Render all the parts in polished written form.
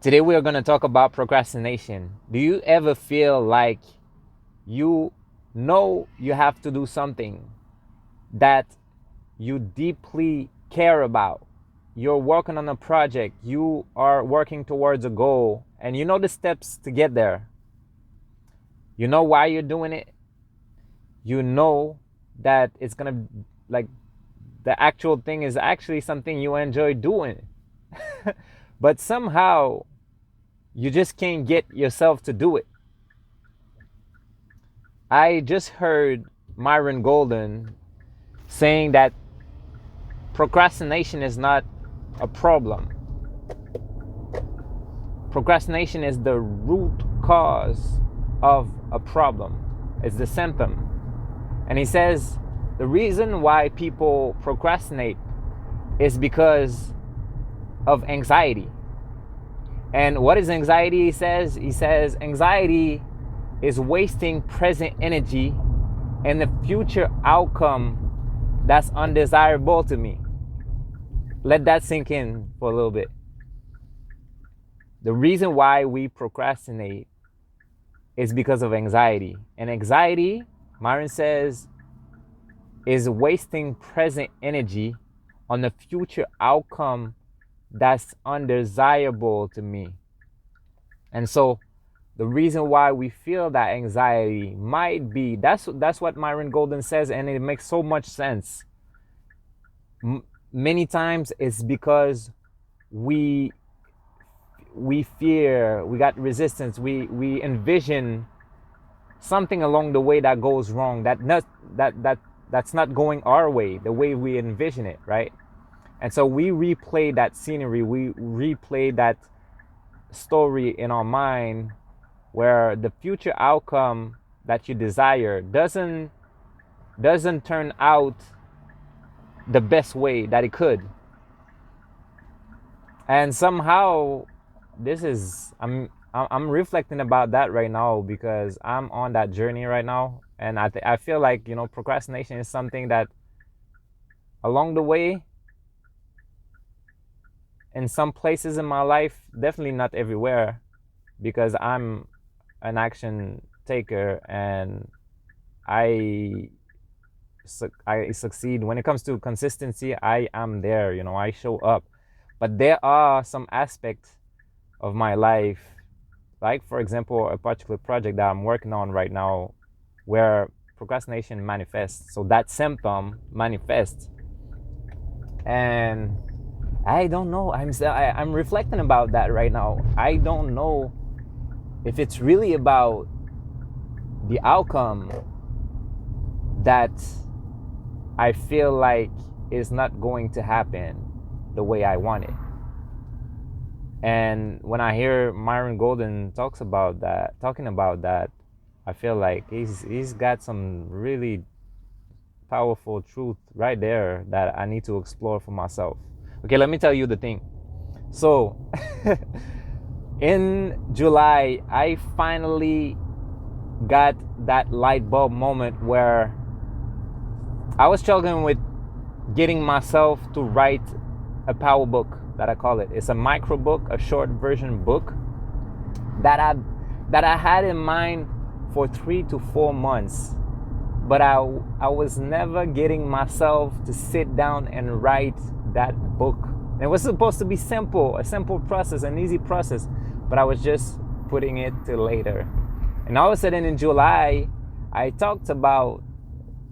Today we are going to talk about procrastination. Do you ever feel like you know you have to do something that you deeply care about? You're working on a project, you are working towards a goal, and you know the steps to get there. You know why you're doing it. You know that it's going to, like, the actual thing is actually something you enjoy doing. But somehow you just can't get yourself to do it. I just heard Myron Golden saying that procrastination is not a problem. Procrastination is the root cause of a problem. It's the symptom. And he says the reason why people procrastinate is because of anxiety. And what is anxiety? He says anxiety is wasting present energy and the future outcome that's undesirable to me. Let that sink in for a little bit. The reason why we procrastinate is because of anxiety. And anxiety, Myron says, is wasting present energy on the future outcome that's undesirable to me. And so the reason why we feel that anxiety might be, that's what Myron Golden says, and it makes so much sense. Many times it's because we fear, we got resistance, we envision something along the way that goes wrong, that's not going our way, the way we envision it, right? And so we replay that scenery, we replay that story in our mind where the future outcome that you desire doesn't turn out the best way that it could. And somehow I'm reflecting about that right now because I'm on that journey right now, and I feel like, procrastination is something that along the way, in some places in my life, definitely not everywhere, because I'm an action taker and I succeed when it comes to consistency. I am there, I show up. But there are some aspects of my life, like for example a particular project that I'm working on right now, where procrastination manifests. So that symptom manifests, and I don't know. I'm reflecting about that right now. I don't know if it's really about the outcome that I feel like is not going to happen the way I want it. And when I hear Myron Golden talking about that, I feel like he's got some really powerful truth right there that I need to explore for myself. Okay, let me tell you the thing. So, in July, I finally got that light bulb moment where I was struggling with getting myself to write a power book, that I call it. It's a micro book, a short version book that I had in mind for 3 to 4 months, but I was never getting myself to sit down and write that book. And it was supposed to be simple, a simple process, an easy process, but I was just putting it till later. And all of a sudden in July, I talked about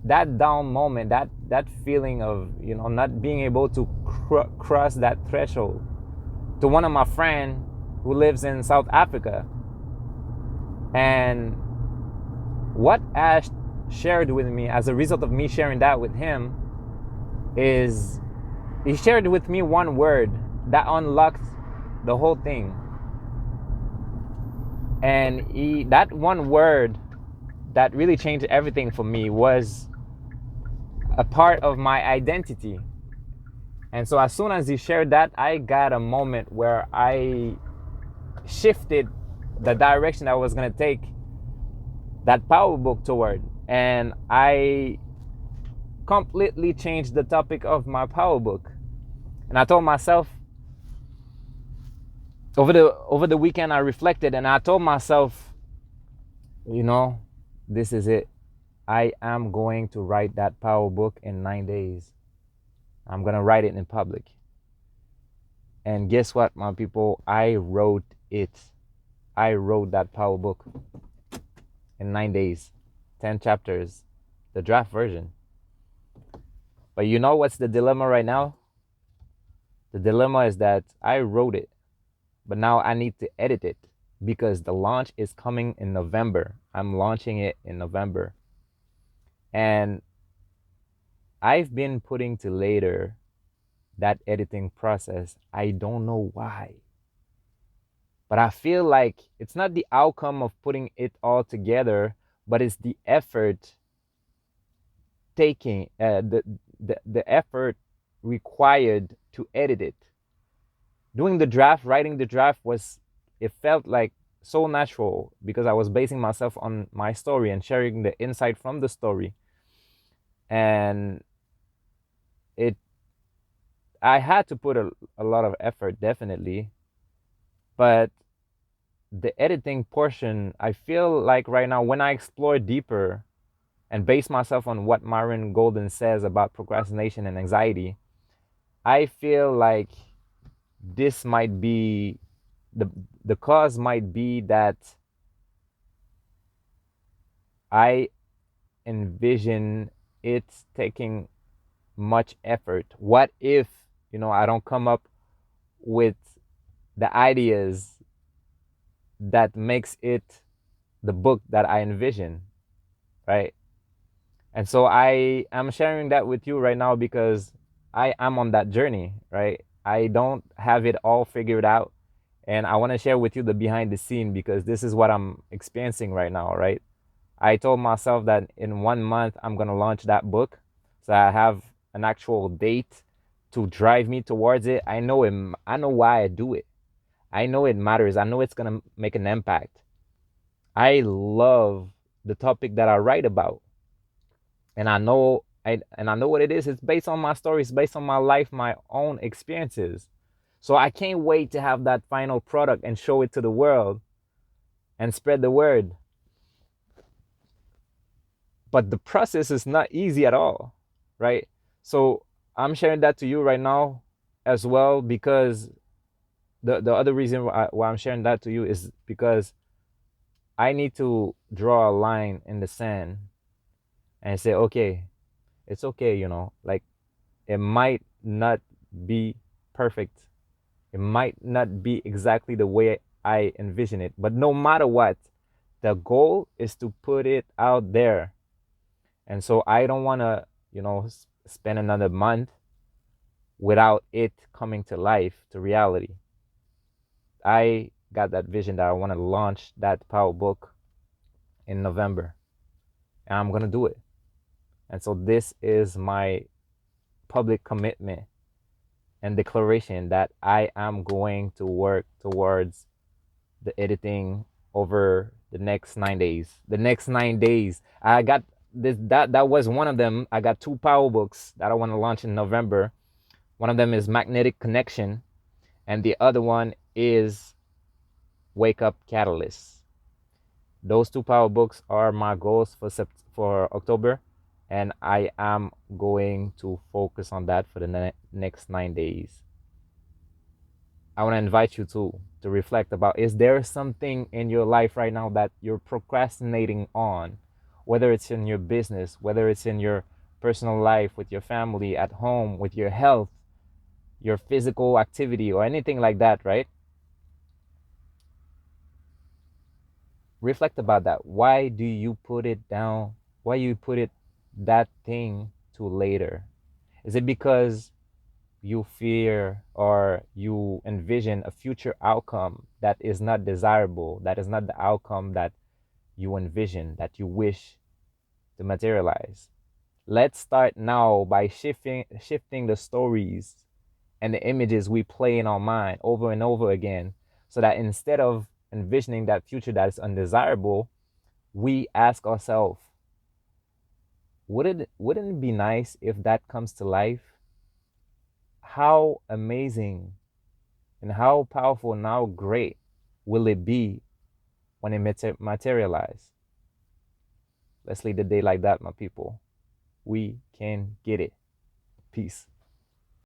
that down moment, that feeling of not being able to cross that threshold, to one of my friends who lives in South Africa. And what Ash shared with me as a result of me sharing that with him is he shared with me one word that unlocked the whole thing. And that one word that really changed everything for me was a part of my identity. And so as soon as he shared that, I got a moment where I shifted the direction I was going to take that power book toward. And I completely changed the topic of my power book. And I told myself, Over the weekend, I reflected and I told myself, you know, this is it. I am going to write that power book in 9 days. I'm gonna write it in public. And guess what, my people? I wrote it. I wrote that power book in 9 days, 10 chapters, the draft version. But you know what's the dilemma right now? The dilemma is that I wrote it, but now I need to edit it because the launch is coming in November. I'm launching it in November. And I've been putting to later that editing process. I don't know why. But I feel like it's not the outcome of putting it all together, but it's the effort taking, the effort required to edit it. Doing the draft, writing the draft was, it felt like so natural because I was basing myself on my story and sharing the insight from the story. And it, I had to put a lot of effort, definitely. But the editing portion, I feel like right now, when I explore deeper and base myself on what Myron Golden says about procrastination and anxiety, I feel like this might be the the cause might be that I envision it taking much effort. What if, I don't come up with the ideas that makes it the book that I envision, right? And so I am sharing that with you right now because I am on that journey, right? I don't have it all figured out. And I want to share with you the behind the scene because this is what I'm experiencing right now, right? I told myself that in 1 month I'm going to launch that book. So I have an actual date to drive me towards it. I know why I do it. I know it matters. I know it's going to make an impact. I love the topic that I write about. And I know what it is. It's based on my stories, based on my life, my own experiences. So I can't wait to have that final product and show it to the world and spread the word. But the process is not easy at all, right? So I'm sharing that to you right now as well because the other reason why I'm sharing that to you is because I need to draw a line in the sand and say, okay, it's okay, like it might not be perfect. It might not be exactly the way I envision it, but no matter what, the goal is to put it out there. And so I don't want to, spend another month without it coming to life, to reality. I got that vision that I want to launch that power book in November, and I'm going to do it. And so this is my public commitment and declaration that I am going to work towards the editing over the next 9 days. The next 9 days, I got this. That was one of them. I got two power books that I want to launch in November. One of them is Magnetic Connection, and the other one is Wake Up Catalyst. Those two power books are my goals for October, and I am going to focus on that for the next 9 days. I want to invite you to reflect about, is there something in your life right now that you're procrastinating on, whether it's in your business, whether it's in your personal life, with your family, at home, with your health, your physical activity, or anything like that, right? Reflect about that. Why do you put it down? Why you put it that thing to later? Is it because you fear or you envision a future outcome that is not desirable, that is not the outcome that you envision, that you wish to materialize? Let's start now by shifting the stories and the images we play in our mind over and over again, so that instead of envisioning that future that is undesirable, we ask ourselves, wouldn't it be nice if that comes to life? How amazing And how powerful and how great will it be when it materialize? Let's lead the day like that, my people. We can get it. Peace.